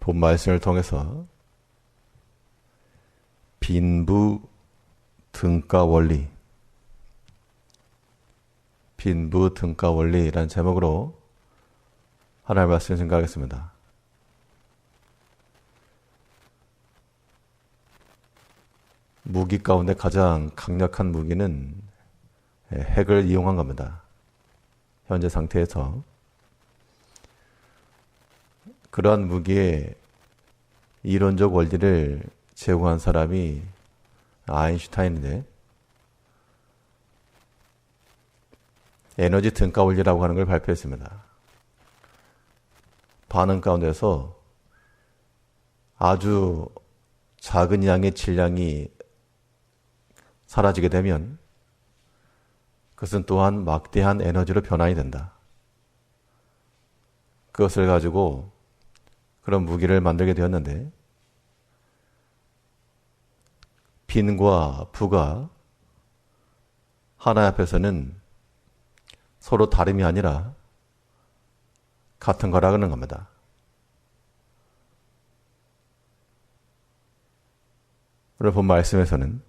본 말씀을 통해서 빈부 등가 원리, 빈부 등가 원리라는 제목으로 하나님의 말씀을 생각하겠습니다. 무기 가운데 가장 강력한 무기는 핵을 이용한 겁니다. 현재 상태에서 그러한 무기의 이론적 원리를 제공한 사람이 아인슈타인인데, 에너지 등가 원리라고 하는 걸 발표했습니다. 반응 가운데서 아주 작은 양의 질량이 사라지게 되면 그것은 또한 막대한 에너지로 변환이 된다. 그것을 가지고 그런 무기를 만들게 되었는데, 빈과 부가 하나님 앞에서는 서로 다름이 아니라 같은 거라는 겁니다. 오늘 본 말씀에서는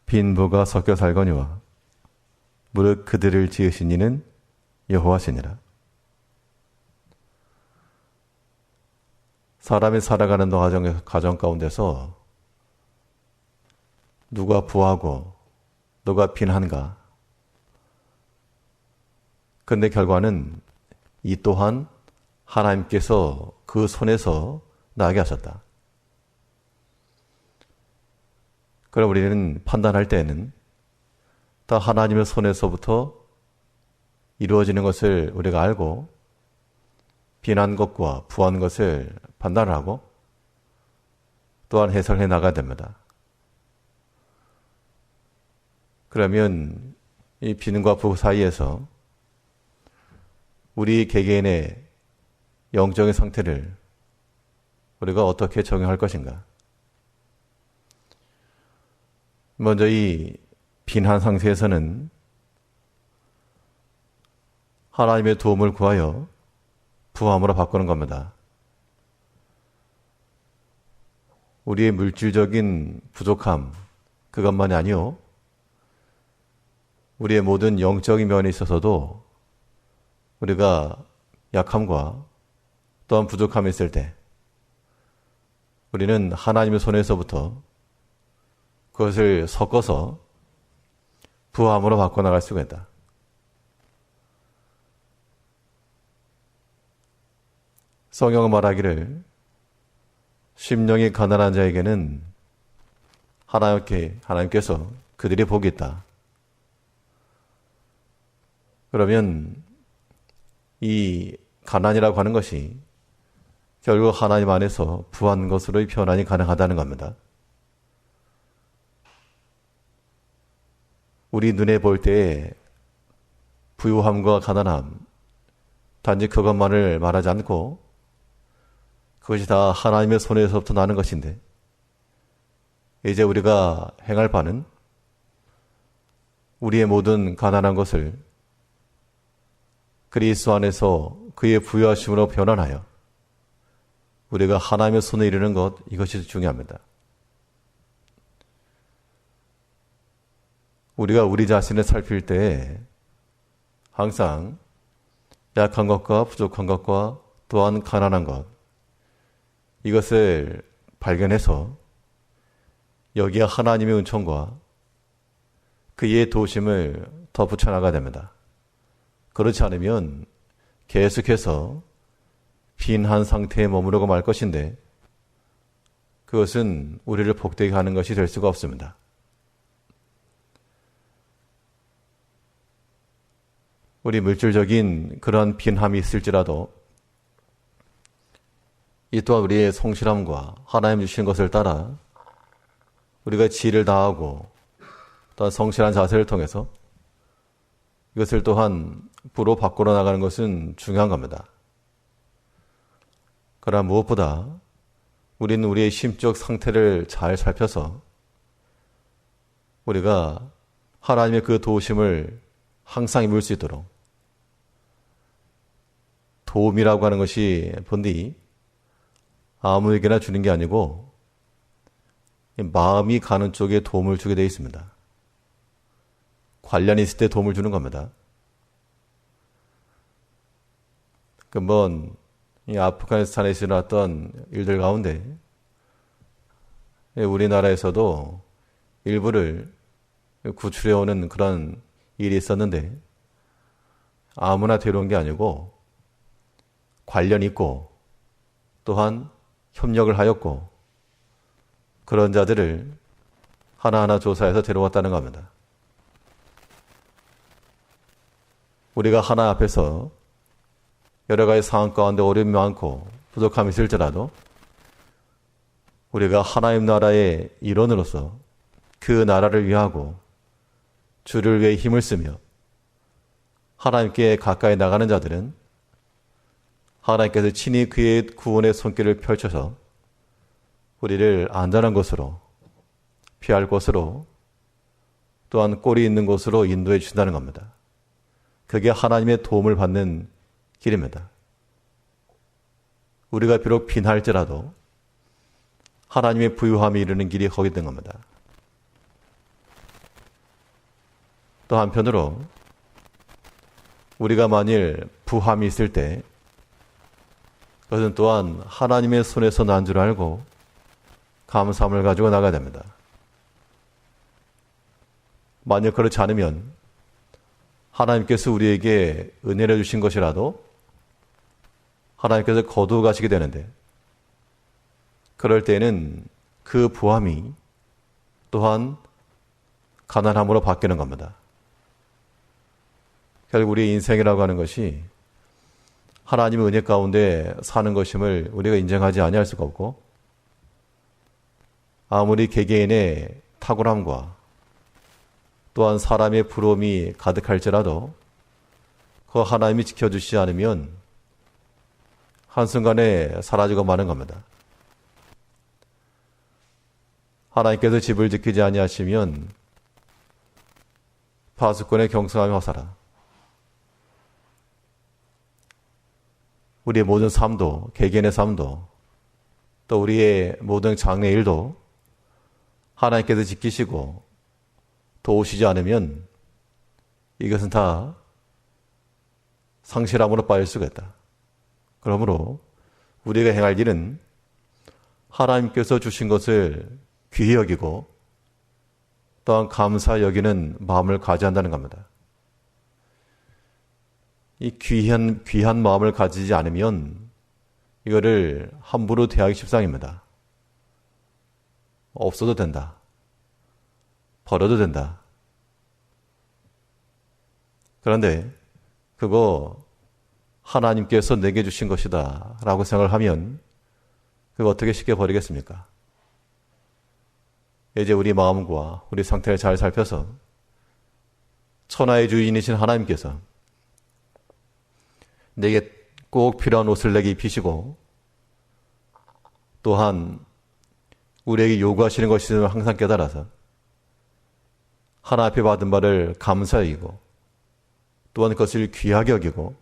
빈부가 섞여 살거니와 무릇 그들을 지으신 이는 여호와시니라. 사람이 살아가는 과정 가운데서 누가 부하고 누가 빈한가? 근데 결과는 이 또한 하나님께서 그 손에서 나게 하셨다. 그럼 우리는 판단할 때에는 다 하나님의 손에서부터 이루어지는 것을 우리가 알고 빈한 것과 부한 것을 판단을 하고 또한 해설해 나가야 됩니다. 그러면 이 빈과 부 사이에서 우리 개개인의 영적인 상태를 우리가 어떻게 적용할 것인가? 먼저 이 빈한 상태에서는 하나님의 도움을 구하여 부함으로 바꾸는 겁니다. 우리의 물질적인 부족함, 그것만이 아니요, 우리의 모든 영적인 면에 있어서도 우리가 약함과 또한 부족함이 있을 때 우리는 하나님의 손에서부터 그것을 섞어서 부함으로 바꿔나갈 수가 있다. 성경은 말하기를 심령이 가난한 자에게는 하나님께서 그들이 복이 있다. 그러면 이 가난이라고 하는 것이 결국 하나님 안에서 부한 것으로의 변환이 가능하다는 겁니다. 우리 눈에 볼 때에 부유함과 가난함, 단지 그것만을 말하지 않고 그것이 다 하나님의 손에서부터 나는 것인데, 이제 우리가 행할 바는 우리의 모든 가난한 것을 그리스도 안에서 그의 부유하심으로 변환하여 우리가 하나님의 손에 이르는 것, 이것이 중요합니다. 우리가 우리 자신을 살필 때에 항상 약한 것과 부족한 것과 또한 가난한 것, 이것을 발견해서 여기에 하나님의 은총과 그의 도우심을 더 붙여나가야 됩니다. 그렇지 않으면 계속해서 빈한 상태에 머무르고 말 것인데, 그것은 우리를 복되게 하는 것이 될 수가 없습니다. 우리 물질적인 그런 빈함이 있을지라도 이 또한 우리의 성실함과 하나님 주신 것을 따라 우리가 지혜를 다하고 또한 성실한 자세를 통해서 이것을 또한 부로 바꾸어 나가는 것은 중요한 겁니다. 그러나 무엇보다 우리는 우리의 심적 상태를 잘 살펴서 우리가 하나님의 그 도우심을 항상 입을 수 있도록, 도움이라고 하는 것이 본디 아무에게나 주는 게 아니고 마음이 가는 쪽에 도움을 주게 되어 있습니다. 관련이 있을 때 도움을 주는 겁니다. 이 아프가니스탄에서 일어났던 일들 가운데 우리나라에서도 일부를 구출해오는 그런 일이 있었는데 아무나 데려온 게 아니고 관련이 있고 또한 협력을 하였고 그런 자들을 하나하나 조사해서 데려왔다는 겁니다. 우리가 하나 앞에서 여러 가지 상황 가운데 어려움이 많고 부족함이 있을지라도 우리가 하나님 나라의 일원으로서 그 나라를 위하고 주를 위해 힘을 쓰며 하나님께 가까이 나가는 자들은 하나님께서 친히 그의 구원의 손길을 펼쳐서 우리를 안전한 곳으로, 피할 곳으로, 또한 꼴이 있는 곳으로 인도해 주신다는 겁니다. 그게 하나님의 도움을 받는 길입니다. 우리가 비록 빈할지라도 하나님의 부유함이 이르는 길이 거기 있는 겁니다. 또 한편으로 우리가 만일 부함이 있을 때 그것은 또한 하나님의 손에서 난 줄 알고 감사함을 가지고 나가야 됩니다. 만약 그렇지 않으면 하나님께서 우리에게 은혜를 주신 것이라도 하나님께서 거두어 가시게 되는데 그럴 때는 그 부함이 또한 가난함으로 바뀌는 겁니다. 결국 우리의 인생이라고 하는 것이 하나님의 은혜 가운데 사는 것임을 우리가 인정하지 아니할 수가 없고 아무리 개개인의 탁월함과 또한 사람의 부러움이 가득할지라도 그 하나님이 지켜주시지 않으면 한순간에 사라지고 마는 겁니다. 하나님께서 집을 지키지 아니하시면 파수꾼의 경성함이 화사라. 우리의 모든 삶도, 개개인의 삶도, 또 우리의 모든 장래 일도 하나님께서 지키시고 도우시지 않으면 이것은 다 상실함으로 빠질 수가 있다. 그러므로 우리가 행할 일은 하나님께서 주신 것을 귀히 여기고 또한 감사 여기는 마음을 가져야 한다는 겁니다. 이 귀한 마음을 가지지 않으면 이거를 함부로 대하기 십상입니다. 없어도 된다. 버려도 된다. 그런데 그거 하나님께서 내게 주신 것이다 라고 생각을 하면 그거 어떻게 쉽게 버리겠습니까? 이제 우리 마음과 우리 상태를 잘 살펴서 천하의 주인이신 하나님께서 내게 꼭 필요한 옷을 내게 입히시고 또한 우리에게 요구하시는 것을 항상 깨달아서 하나 앞에 받은 바를 감사히 여기고 또한 그것을 귀하게 여기고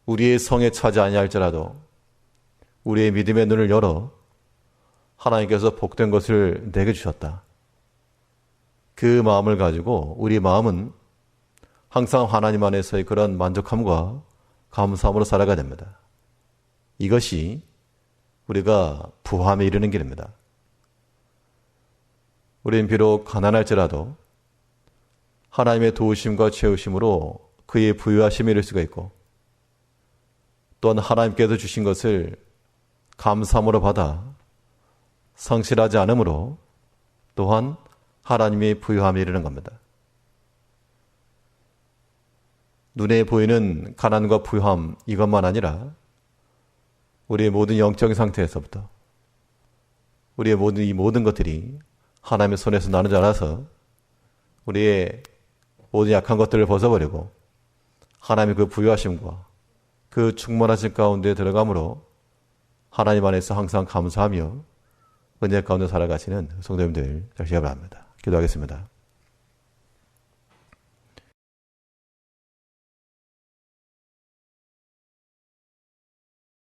우리의 성에 차지 아니할지라도 우리의 믿음의 눈을 열어 하나님께서 복된 것을 내게 주셨다. 그 마음을 가지고 우리 마음은 항상 하나님 안에서의 그런 만족함과 감사함으로 살아가야 됩니다. 이것이 우리가 부함에 이르는 길입니다. 우리는 비록 가난할지라도 하나님의 도우심과 채우심으로 그의 부유하심에 이를 수가 있고 또한 하나님께서 주신 것을 감사함으로 받아 상실하지 않으므로 또한 하나님의 부유함에 이르는 겁니다. 눈에 보이는 가난과 부유함 이것만 아니라 우리의 모든 영적인 상태에서부터 우리의 모든 것들이 하나님의 손에서 나는 줄 알아서 우리의 모든 약한 것들을 벗어버리고 하나님의 그 부유하심과 그 충만하심 가운데 들어감으로 하나님 안에서 항상 감사하며 은혜 가운데 살아가시는 성도님들 되시기 바랍니다. 기도하겠습니다.